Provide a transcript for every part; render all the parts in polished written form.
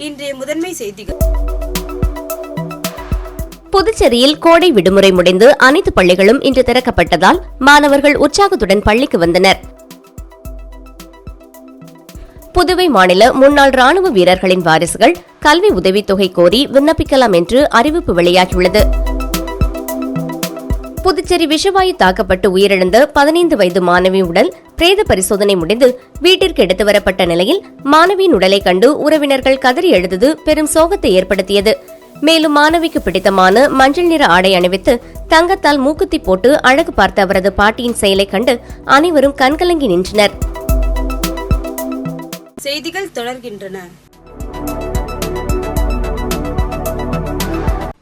இன்றைய முதன்மை செய்திகள். புதுச்சேரியில் கோடை விடுமுறை முடிந்து அனைத்து பள்ளிகளும் இன்று திறக்கப்பட்டதால் மாணவர்கள் உற்சாகத்துடன் பள்ளிக்கு வந்தனர். புதுவை மாநில முன்னாள் ராணுவ வீரர்களின் வாரிசுகள் கல்வி உதவித்தொகை கோரி விண்ணப்பிக்கலாம் என்று அறிவிப்பு வெளியாகியுள்ளது. புதுச்சேரி விஷவாயு தாக்கப்பட்டு உயிரிழந்த 15 வயது மாணவி உடல் பிரேத பரிசோதனை முடிந்து வீட்டிற்கு எடுத்து வரப்பட்ட நிலையில் மாணவியின் உடலை கண்டு உறவினர்கள் கதறி எழுந்தது பெரும் சோகத்தை ஏற்படுத்தியது. மேலும் மாணவிக்கு பிடித்தமான மஞ்சள் நிற ஆடை அணிவித்து தங்கத்தால் மூக்குத்தி போட்டு அழகு பார்த்த அவரது பாட்டியின் செயலை கண்டு அனைவரும் கண்கலங்கி நின்றனர். செய்திகள் தொடர்கின்றன.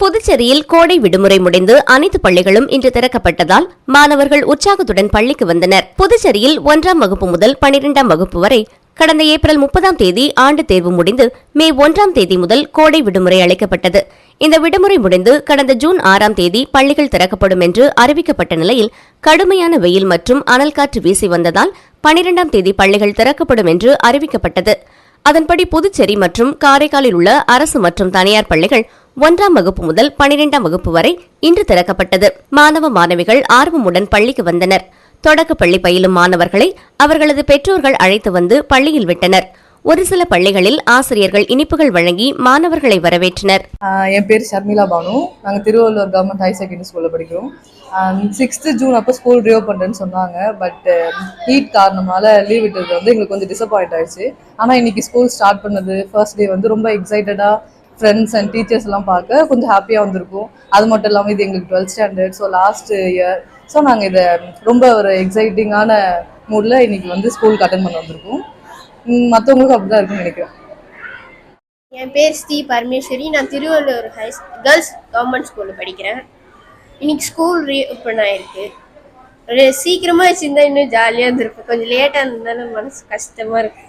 புதுச்சேரியில் கோடை விடுமுறை முடிந்து அனைத்து பள்ளிகளும் இன்று திறக்கப்பட்டதால் மாணவர்கள் உற்சாகத்துடன் பள்ளிக்கு வந்தனர். புதுச்சேரியில் 1ஆம் வகுப்பு முதல் 12ஆம் வகுப்பு வரை கடந்த ஏப்ரல் 30ஆம் தேதி ஆண்டு தேர்வு முடிந்து மே 1ஆம் தேதி முதல் கோடை விடுமுறை அளிக்கப்பட்டது. இந்த விடுமுறை முடிந்து கடந்த ஜூன் 6ஆம் தேதி பள்ளிகள் திறக்கப்படும் என்று அறிவிக்கப்பட்ட நிலையில் கடுமையான வெயில் மற்றும் அனல் காற்று வீசி வந்ததால் 12ஆம் தேதி பள்ளிகள் திறக்கப்படும் என்று அறிவிக்கப்பட்டது. அதன்படி புதுச்சேரி மற்றும் காரைக்காலில் உள்ள அரசு மற்றும் தனியார் பள்ளிகள் 1ஆம் வகுப்பு முதல் 12ஆம் வகுப்பு வரை இன்று திறக்கப்பட்டது. மாணவ மாணவிகள் ஆர்வமுடன் பள்ளிக்கு வந்தனர். தொடக்கப் பள்ளி பயிலும் மாணவர்களை அவர்களது பெற்றோர்கள் அழைத்து வந்து பள்ளியில் விட்டனர். ஒரு சில பள்ளிகளில் ஆசிரியர்கள் இனிப்புகள் வழங்கி மாணவர்களை வரவேற்றனர். என் பேர் ஷர்மிளா பானு. நாங்கள் திருவள்ளூர் கவர்மெண்ட் ஹையர் செகண்டரி ஸ்கூலில் படிக்கிறோம். 6th ஜூன் அப்போ ஸ்கூல் ரீஓப்பன் சொன்னாங்க. பட் ஹீட் காரணமால லீவ் விட்டது எங்களுக்கு கொஞ்சம் டிசப்பாயிண்ட் ஆயிடுச்சு. ஆனால் இன்னைக்கு ஸ்கூல் ஸ்டார்ட் பண்ணது ஃபர்ஸ்ட் டே ரொம்ப எக்ஸைட்டடாக ஃப்ரெண்ட்ஸ் அண்ட் டீச்சர்ஸ் எல்லாம் பார்க்க கொஞ்சம் ஹாப்பியாக வந்திருக்கும். அது மட்டும் இல்லாமல் இது எங்களுக்கு 12th standard, so last year. So நாங்கள் இதை ரொம்ப ஒரு எக்ஸைட்டிங்கான மூடில் இன்னைக்கு ஸ்கூலுக்கு அட்டென்ட் பண்ண வந்திருக்கோம். மற்றவங்களுக்கும் அப்படிதான் இருக்குன்னு நினைக்கிறேன். என் பேர் ஸ்ரீ பரமேஸ்வரி. நான் திருவள்ளூர் கேர்ள்ஸ் கவர்மெண்ட் ஸ்கூலில் படிக்கிறேன். இன்னைக்கு ஸ்கூல் ரீஓப்பன் ஆயிருக்கு. சீக்கிரமாக வச்சுருந்தா இன்னும் ஜாலியாக இருந்திருக்கும். கொஞ்சம் லேட்டாக இருந்தாலும் மனசு கஷ்டமாக இருக்கு.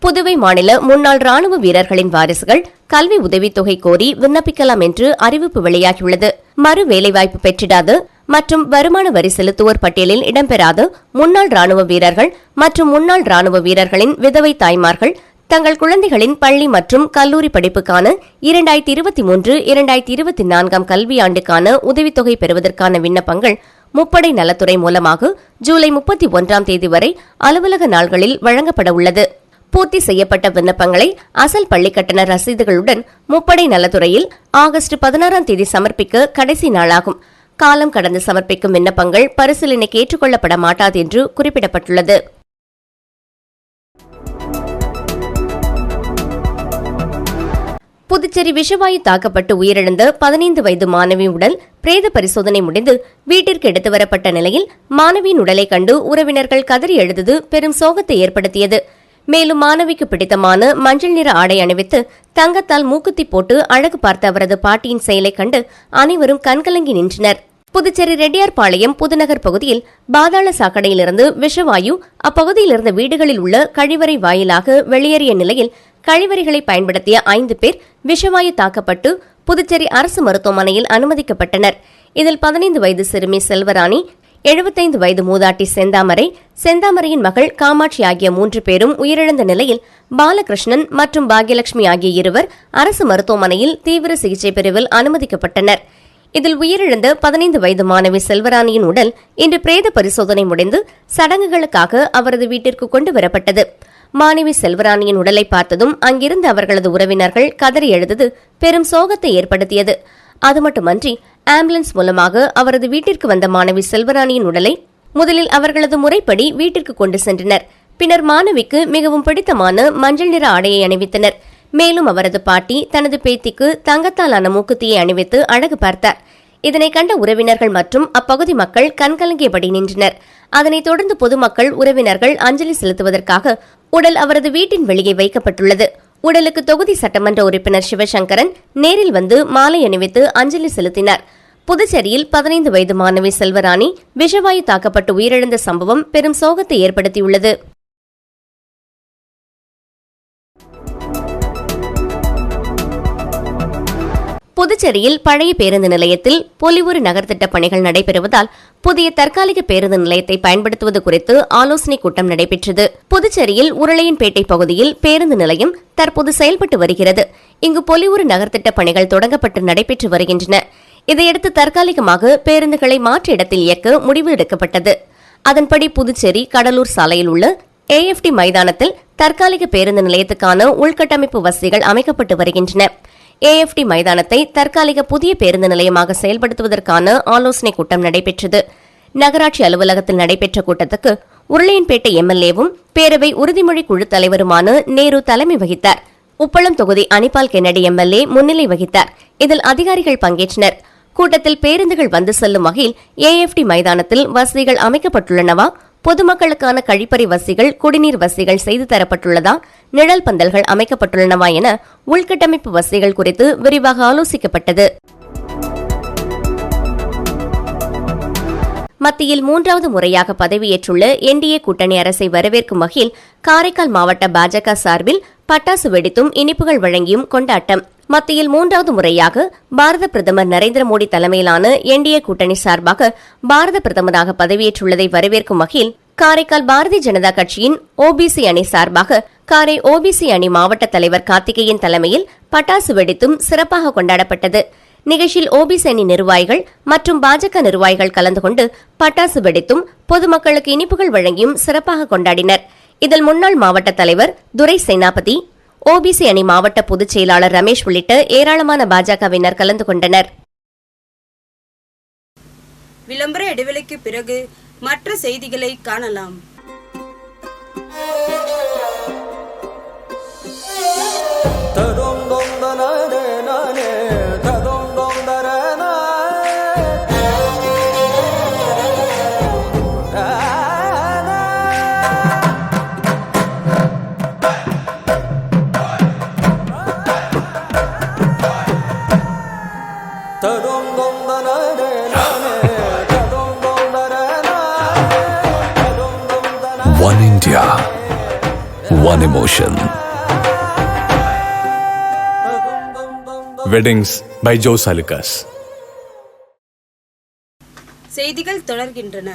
புதுவை மாநில முன்னாள் ராணுவ வீரர்களின் வாரிசுகள் கல்வி உதவித்தொகை கோரி விண்ணப்பிக்கலாம் என்று அறிவிப்பு வெளியாகியுள்ளது. மறு வேலைவாய்ப்பு பெற்றிடாத மற்றும் வருமான வரி செலுத்துவோர் பட்டியலில் இடம்பெறாத முன்னாள் ராணுவ வீரர்கள் மற்றும் முன்னாள் ராணுவ வீரர்களின் விதவை தாய்மார்கள் தங்கள் குழந்தைகளின் பள்ளி மற்றும் கல்லூரி படிப்புக்கான 2023-2024 கல்வியாண்டுக்கான உதவித்தொகை பெறுவதற்கான விண்ணப்பங்கள் முப்படை நலத்துறை மூலமாக ஜூலை 31ஆம் தேதி வரை அலுவலக நாள்களில் வழங்கப்பட உள்ளது. பூர்த்தி செய்யப்பட்ட விண்ணப்பங்களை அசல் பள்ளி கட்டண ரசீதுகளுடன் முப்படை நலத்துறையில் ஆகஸ்ட் 16ஆம் தேதி சமர்ப்பிக்க கடைசி நாளாகும். காலம் கடந்து சமர்ப்பிக்கும் விண்ணப்பங்கள் பரிசீலனைக்கு ஏற்றுக்கொள்ளப்பட மாட்டாது என்று குறிப்பிடப்பட்டுள்ளது. புதுச்சேரி விஷவாயு தாக்கப்பட்டு உயிரிழந்த 15 வயது மாணவி உடல் பிரேத பரிசோதனை முடிந்து வீட்டிற்கு எடுத்து வரப்பட்ட நிலையில் மாணவியின் உடலை கண்டு உறவினர்கள் கதறி எழுந்தது பெரும் சோகத்தை ஏற்படுத்தியது. மேலும் மாணவிக்கு பிடித்தமான மஞ்சள் நிற ஆடை அணிவித்து தங்கத்தால் மூக்குத்தி போட்டு அழகு பார்த்த அவரது பாட்டியின் செயலை கண்டு அனைவரும் கண்கலங்கி நின்றனர். புதுச்சேரி ரெட்டியார்பாளையம் புதுநகர் பகுதியில் பாதாள சாக்கடையிலிருந்து விஷவாயு அப்பகுதியில் இருந்த வீடுகளில் உள்ள கழிவறை வாயிலாக வெளியேறிய நிலையில் கழிவறைகளை பயன்படுத்திய 5 பேர் விஷவாயு தாக்கப்பட்டு புதுச்சேரி அரசு மருத்துவமனையில் அனுமதிக்கப்பட்டனர். இதில் 15 வயது சிறுமி செல்வராணி, 75 வயது மூதாட்டி செந்தாமரையின் மகள் காமாட்சி ஆகிய 3 பேரும் உயிரிழந்த நிலையில் பாலகிருஷ்ணன் மற்றும் பாக்யலட்சுமி ஆகிய 2 அரசு மருத்துவமனையில் தீவிர சிகிச்சை பிரிவில் அனுமதிக்கப்பட்டனர். இதில் உயிரிழந்த 15 வயது மாணவி செல்வராணியின் உடல் இன்று பிரேத பரிசோதனை முடிந்து சடங்குகளுக்காக அவரது வீட்டிற்கு கொண்டு வரப்பட்டது. மாணவி செல்வராணியின் உடலை பார்த்ததும் அங்கிருந்த அவர்களது உறவினர்கள் கதறி எழுந்தது பெரும் சோகத்தை ஏற்படுத்தியது. அது மட்டுமன்றி ஆம்புலன்ஸ் மூலமாக அவரது வீட்டிற்கு வந்த மாணவி செல்வராணியின் உடலை முதலில் அவர்களது முறைப்படி வீட்டிற்கு கொண்டு சென்றனர். பின்னர் மாணவிக்கு மிகவும் பிடித்தமான மஞ்சள் நிற ஆடையை அணிவித்தனர். மேலும் அவரது பாட்டி தனது பேத்திக்கு தங்கத்தாலான மூக்குத்தியை அணிவித்து அழகு பார்த்தார். இதனை கண்ட உறவினர்கள் மற்றும் அப்பகுதி மக்கள் கண்கலங்கியபடி நின்றனர். அதனைத் தொடர்ந்து பொதுமக்கள் உறவினர்கள் அஞ்சலி செலுத்துவதற்காக உடல் அவரது வீட்டின் வெளியே வைக்கப்பட்டுள்ளது. உடலுக்கு தொகுதி சட்டமன்ற உறுப்பினர் சிவசங்கரன் நேரில் வந்து மாலை அணிவித்து அஞ்சலி செலுத்தினார். புதுச்சேரியில் 15 வயது மாணவி செல்வராணி விஷவாயு தாக்கப்பட்டு உயிரிழந்த சம்பவம் பெரும் சோகத்தை ஏற்படுத்தியுள்ளது. புதுச்சேரியில் பழைய பேருந்து நிலையத்தில் பொலிவுறு நகர்த்திட்ட பணிகள் நடைபெறுவதால் புதிய தற்காலிக பேருந்து நிலையத்தை பயன்படுத்துவது குறித்து ஆலோசனைக் கூட்டம் நடைபெற்றது. புதுச்சேரியில் உருளையன்பேட்டை பகுதியில் பேருந்து நிலையம் தற்போது செயல்பட்டு வருகிறது. இங்கு பொலிவுறு நகர்த்திட்ட பணிகள் தொடங்கப்பட்டு நடைபெற்று வருகின்றன. இதையடுத்து தற்காலிகமாக பேருந்துகளை மாற்று இடத்தில் இயக்க முடிவு எடுக்கப்பட்டது. அதன்படி புதுச்சேரி கடலூர் சாலையில் உள்ள AFT மைதானத்தில் தற்காலிக பேருந்து நிலையத்துக்கான உள்கட்டமைப்பு வசதிகள் அமைக்கப்பட்டு வருகின்றன. AFT மைதானத்தை தற்காலிக புதிய பேருந்து நிலையமாக செயல்படுத்துவதற்கான ஆலோசனைக் கூட்டம் நடைபெற்றது. நகராட்சி அலுவலகத்தில் நடைபெற்ற கூட்டத்துக்கு உருளையன்பேட்டை MLA-வும் பேரவை உறுதிமொழி குழு தலைவருமான நேரு தலைமை வகித்தார். உப்பளம் தொகுதி அனிபால் கென்னடி MLA முன்னிலை வகித்தார். இதில் அதிகாரிகள் பங்கேற்றனர். கூட்டத்தில் பேருந்துகள் வந்து செல்லும் வகையில் AFT மைதானத்தில் வசதிகள் அமைக்கப்பட்டுள்ளனவா, பொதுமக்களுக்கான கழிப்பறை வசதிகள், குடிநீர் வசதிகள் செய்து தரப்பட்டுள்ளதா, நிழல் பந்தல்கள் அமைக்கப்பட்டுள்ளனவா என உள்கட்டமைப்பு வசதிகள் குறித்து விரிவாக ஆலோசிக்கப்பட்டது. மத்தியில் 3வது முறையாக பதவியேற்றுள்ள NDA கூட்டணி அரசை வரவேற்கும் வகையில் காரைக்கால் மாவட்ட பாஜக சார்பில் பட்டாசு வெடித்தும் இனிப்புகள் வழங்கியும் கொண்டாட்டம். மத்தியில் 3வது முறையாக பாரத பிரதமர் நரேந்திர மோடி தலைமையிலான NDA கூட்டணி சார்பாக பாரத பிரதமராக பதவியேற்றுள்ளதை வரவேற்கும் வகையில் காரைக்கால் பாரதிய ஜனதா கட்சியின் OBC அணி சார்பாக காரை OBC அணி மாவட்ட தலைவர் கார்த்திகேயன் தலைமையில் பட்டாசு வெடித்தும் சிறப்பாக கொண்டாடப்பட்டது. நிகழ்ச்சியில் OBC அணி நிர்வாகிகள் மற்றும் பாஜக நிர்வாகிகள் கலந்து கொண்டு பட்டாசு வெடித்தும் பொதுமக்களுக்கு இனிப்புகள் வழங்கியும் சிறப்பாக கொண்டாடினர். இதில் முன்னாள் மாவட்ட தலைவர் துரை சேனாபதி, OBC அணி மாவட்ட பொதுச் செயலாளர் ரமேஷ் உள்ளிட்ட ஏராளமான பாஜகவினர் கலந்து கொண்டனர். விளம்பர இடைவெளிக்கு பிறகு மற்ற செய்திகளை காணலாம். One India, one emotion. Weddings by Jose Alucas. செய்திகள் தொடர்கின்றன.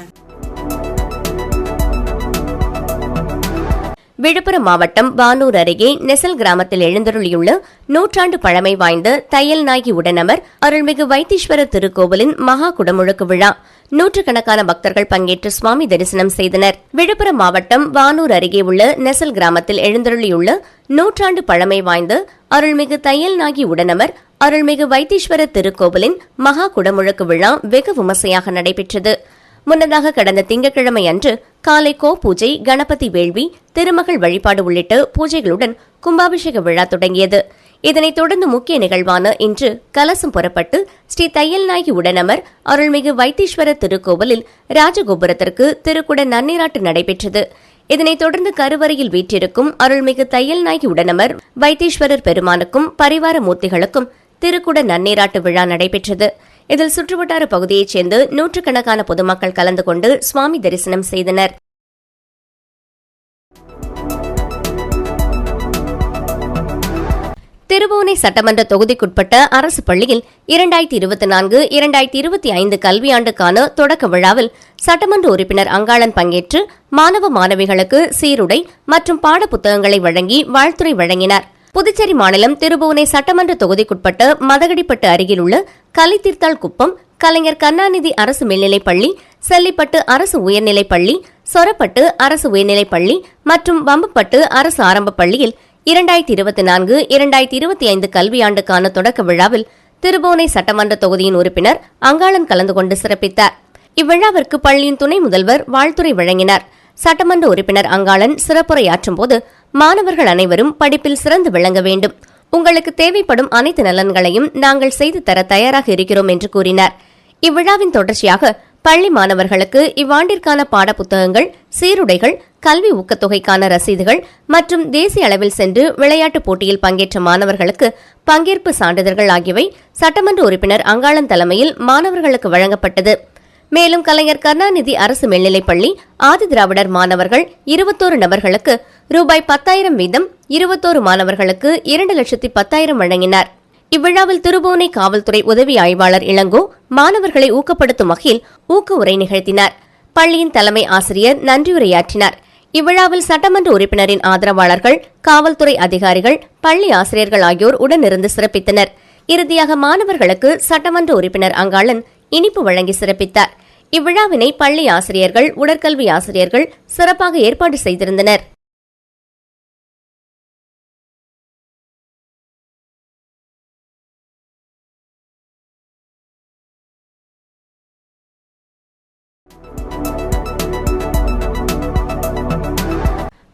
விழுப்புரம் மாவட்டம் வானூர் அருகே நெசல் கிராமத்தில் எழுந்தருளியுள்ள 100 ஆண்டு பழமை வாய்ந்த தையல் நாயகி உடனமர் அருள்மிகு வைத்தீஸ்வரர் திருக்கோவிலின் மகா குடமுழுக்கு விழா. நூற்றுக்கணக்கான பக்தர்கள் பங்கேற்று சுவாமி தரிசனம் செய்தனர். விழுப்புரம் மாவட்டம் வானூர் அருகே உள்ள நெசல் கிராமத்தில் எழுந்தருளியுள்ள 100 ஆண்டு பழமை வாய்ந்த அருள்மிகு தையல் நாயகி உடனமர் அருள்மிகு வைத்தீஸ்வரர் திருக்கோவிலின் மகா குடமுழுக்கு விழா வெகு விமர்சையாக நடைபெற்றது. முன்னதாக கடந்த திங்கட்கிழமை அன்று காலை பூஜை, கணபதி வேள்வி, திருமகள் வழிபாடு உள்ளிட்ட பூஜைகளுடன் கும்பாபிஷேக விழா தொடங்கியது. இதனைத் தொடர்ந்து முக்கிய நிகழ்வான இன்று கலசம் புறப்பட்டு ஸ்ரீ தையல் நாயகி உடனமர் அருள்மிகு வைத்தீஸ்வரர் திருக்கோவிலில் ராஜகோபுரத்திற்கு திருக்குட நன்னீராட்டு நடைபெற்றது. இதனைத் தொடர்ந்து கருவறையில் வீற்றிருக்கும் அருள்மிகு தையல் நாயகி உடனமர் வைத்தீஸ்வரர் பெருமானுக்கும் பரிவார மூர்த்திகளுக்கும் திருக்குட நன்னீராட்டு விழா நடைபெற்றது. இதில் சுற்றுவட்டார பகுதியைச் சேர்ந்து நூற்றுக்கணக்கான பொதுமக்கள் கலந்து கொண்டு சுவாமி தரிசனம் செய்தனர். திருபுவனை சட்டமன்ற தொகுதிக்குட்பட்ட அரசு பள்ளியில் 2024-2025 கல்வியாண்டுக்கான தொடக்க விழாவில் சட்டமன்ற உறுப்பினர் அங்காளன் பங்கேற்று மாணவ மாணவிகளுக்கு சீருடை மற்றும் பாடப்புத்தகங்களை வழங்கி வாழ்த்துரை வழங்கினார். புதுச்சேரி மாநிலம் திருபுவனை சட்டமன்ற தொகுதிக்குட்பட்ட மதகடிப்பட்டு அருகில் உள்ள கலித்தீர்த்தாள் குப்பம், கலைஞர் கருணாநிதி அரசு மேல்நிலைப்பள்ளி, செல்லிப்பட்டு அரசு உயர்நிலைப்பள்ளி, சொரப்பட்டு அரசு உயர்நிலைப்பள்ளி மற்றும் வம்பப்பட்டு அரசு ஆரம்ப பள்ளியில் 2024-2025 கல்வியாண்டுக்கான தொடக்க விழாவில் திருபுவனை சட்டமன்ற தொகுதியின் உறுப்பினர் அங்காளன் கலந்து கொண்டு சிறப்பித்தார். இவ்விழாவிற்கு பள்ளியின் துணை முதல்வர் வாழ்த்துரை வழங்கினார். சட்டமன்ற உறுப்பினர் அங்காளன் சிறப்புரையாற்றும் போது மாணவர்கள் அனைவரும் படிப்பில் சிறந்து விளங்க வேண்டும், உங்களுக்கு தேவைப்படும் அனைத்து நலன்களையும் நாங்கள் செய்து தர தயாராக இருக்கிறோம் என்று கூறினார். இவ்விழாவின் தொடர்ச்சியாக பள்ளி மாணவர்களுக்கு இவ்வாண்டிற்கான பாடப்புத்தகங்கள், சீருடைகள், கல்வி ஊக்கத்தொகைக்கான ரசீதுகள் மற்றும் தேசிய அளவில் சென்று விளையாட்டுப் போட்டியில் பங்கேற்ற மாணவர்களுக்கு பங்கேற்பு சான்றிதழ்கள் ஆகியவை சட்டமன்ற உறுப்பினர் அங்காளன் தலைமையில் மாணவர்களுக்கு வழங்கப்பட்டது. மேலும் கலைஞர் கருணாநிதி அரசு மேல்நிலைப்பள்ளி ஆதி திராவிடர் மாணவர்கள் 21 நபர்களுக்கு ரூபாய் 10,000 வீதம் 21 மாணவர்களுக்கு 2,10,000 வழங்கினார். இவ்விழாவில் திருபுவனை காவல்துறை உதவி ஆய்வாளர் இளங்கோ மாணவர்களை ஊக்கப்படுத்தும் வகையில் ஊக்க உரை நிகழ்த்தினார். பள்ளியின் தலைமை ஆசிரியர் நன்றியுரையாற்றினார். இவ்விழாவில் சட்டமன்ற உறுப்பினரின் ஆதரவாளர்கள், காவல்துறை அதிகாரிகள், பள்ளி ஆசிரியர்கள் ஆகியோர் உடனிருந்து சிறப்பித்தனர். இறுதியாக மாணவர்களுக்கு சட்டமன்ற உறுப்பினர் அங்காளன் இனிப்பு வழங்கி சிறப்பித்தார். இவ்விழாவினை பள்ளி ஆசிரியர்கள், உடற்கல்வி ஆசிரியர்கள் சிறப்பாக ஏற்பாடு செய்திருந்தனர்.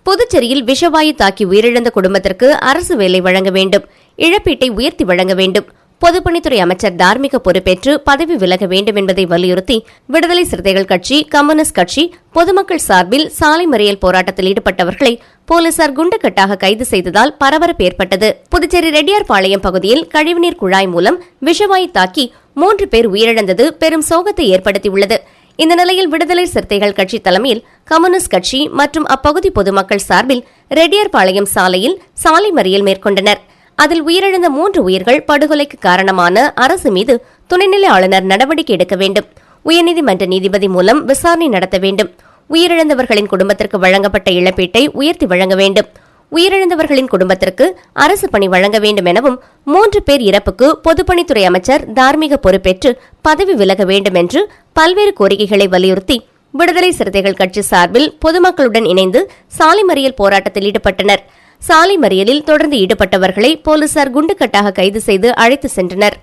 புதுச்சேரியில் விஷவாயு தாக்கி உயிரிழந்த குடும்பத்திற்கு அரசு வேலை வழங்க வேண்டும், இழப்பீட்டை உயர்த்தி வழங்க வேண்டும், பொதுப்பணித்துறை அமைச்சர் தார்மீக பொறுப்பேற்று பதவி விலக வேண்டும் என்பதை வலியுறுத்தி விடுதலை சிறுத்தைகள் கட்சி, கம்யூனிஸ்ட் கட்சி பொதுமக்கள் சார்பில் சாலை மறியல் போராட்டத்தில் ஈடுபட்டவர்களை போலீசார் குண்டுக்கட்டாக கைது செய்ததால் பரபரப்பு ஏற்பட்டது. புதுச்சேரி ரெட்டியார்பாளையம் பகுதியில் கழிவுநீர் குழாய் மூலம் விஷவாயு தாக்கி 3 பேர் உயிரிழந்தது பெரும் சோகத்தை ஏற்படுத்தியுள்ளது. இந்த நிலையில் விடுதலை சிறுத்தைகள் கட்சி தலைமையில் கம்யூனிஸ்ட் கட்சி மற்றும் அப்பகுதி பொதுமக்கள் சார்பில் ரெட்டியார்பாளையம் சாலையில் சாலை மறியல் மேற்கொண்டனர். அதில் உயிரிழந்த 3 உயிர்கள் படுகொலைக்கு காரணமான அரசு மீது துணைநிலை ஆளுநர் நடவடிக்கை எடுக்க வேண்டும், உயர்நீதிமன்ற நீதிபதி மூலம் விசாரணை நடத்த வேண்டும், உயிரிழந்தவர்களின் குடும்பத்திற்கு வழங்கப்பட்ட இழப்பீட்டை உயர்த்தி வழங்க வேண்டும், உயிரிழந்தவர்களின் குடும்பத்திற்கு அரசு பணி வழங்க வேண்டும் எனவும் 3 பேர் இறப்புக்கு பொதுப்பணித்துறை அமைச்சர் தார்மீக பொறுப்பேற்று பதவி விலக வேண்டும் என்று பல்வேறு கோரிக்கைகளை வலியுறுத்தி விடுதலை சிறுத்தைகள் கட்சி சார்பில் பொதுமக்களுடன் இணைந்து சாலை மறியல் போராட்டத்தில் ஈடுபட்டனர். சாலை மறியலில் தொடர்ந்து ஈடுபட்டவர்களை போலீசார் குண்டுக்கட்டாக கைது செய்து அழைத்து சென்றனர்.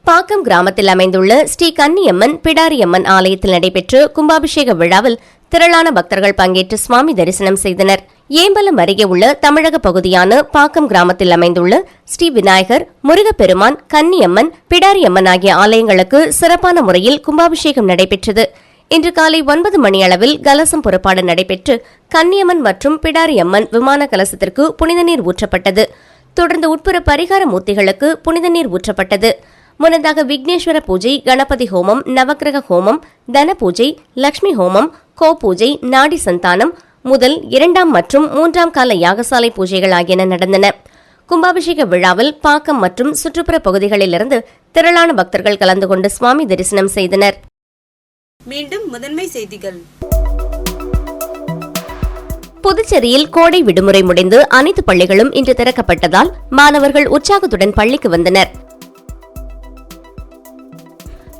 பாக்கம் கிராமத்தில் அமைந்துள்ள ஸ்ரீ கன்னியம்மன், பிடாரியம்மன் ஆலயத்தில் நடைபெற்ற கும்பாபிஷேக விழாவில் திரளான பக்தர்கள் பங்கேற்று சுவாமி தரிசனம் செய்தனர். ஏம்பலம் அருகே உள்ள தமிழக பகுதியான பாக்கம் கிராமத்தில் அமைந்துள்ள ஸ்ரீ விநாயகர், முருகப்பெருமான், கன்னியம்மன், பிடாரியம்மன் ஆகிய ஆலயங்களுக்கு சிறப்பான முறையில் கும்பாபிஷேகம் நடைபெற்றது. இன்று காலை 9 மணியளவில் கலசம் புறப்பாடு நடைபெற்று கன்னியம்மன் மற்றும் பிடாரியம்மன் விமான கலசத்திற்கு புனித நீர் ஊற்றப்பட்டது. தொடர்ந்து உட்புற பரிகார மூர்த்திகளுக்கு புனித நீர் ஊற்றப்பட்டது. முன்னதாக விக்னேஸ்வர பூஜை, கணபதி ஹோமம், நவக்கிரக ஹோமம், தன பூஜை, லட்சுமி ஹோமம், கோ பூஜை, நாடி சந்தானம், முதல் 2ஆம் மற்றும் 3ஆம் கால யாகசாலை பூஜைகள் ஆகியன நடந்தன. கும்பாபிஷேக விழாவில் பாக்கம் மற்றும் சுற்றுப்புற பகுதிகளிலிருந்து திரளான பக்தர்கள் கலந்து கொண்டு சுவாமி தரிசனம் செய்தனர். மீண்டும் முதன்மை செய்திகள். புதுச்சேரியில் கோடை விடுமுறை முடிந்து அனைத்து பள்ளிகளும் இன்று திறக்கப்பட்டதால் மாணவர்கள் உற்சாகத்துடன் பள்ளிக்கு வந்தனர்.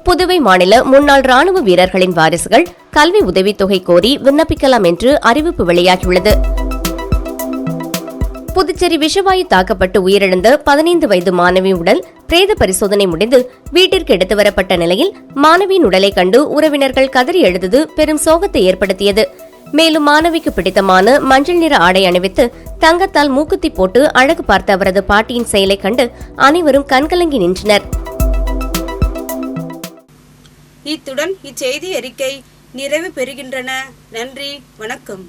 புதுவை மாநில முன்னாள் ராணுவ வீரர்களின் வாரிசுகள் கல்வி உதவித்தொகை கோரி விண்ணப்பிக்கலாம் என்று அறிவிப்பு வெளியாகியுள்ளது. புதுச்சேரி விஷவாயு தாக்கப்பட்டு உயிரிழந்த 15 வயது மாணவி உடல் பிரேத பரிசோதனை முடிந்து வீட்டிற்கு எடுத்து வரப்பட்ட நிலையில் மாணவியின் உடலை கண்டு உறவினர்கள் கதறி எழுந்தது பெரும் சோகத்தை ஏற்படுத்தியது. மேலும் மாணவிக்கு பிடித்தமான மஞ்சள் நிற ஆடை அணிவித்து தங்கத்தால் மூக்குத்தி போட்டு அழகு பார்த்த அவரது பாட்டியின் செயலை கண்டு அனைவரும் கண்கலங்கி நின்றனர். இத்துடன் இச்செய்தி அறிக்கை நிறைவு பெறுகின்றன. நன்றி, வணக்கம்.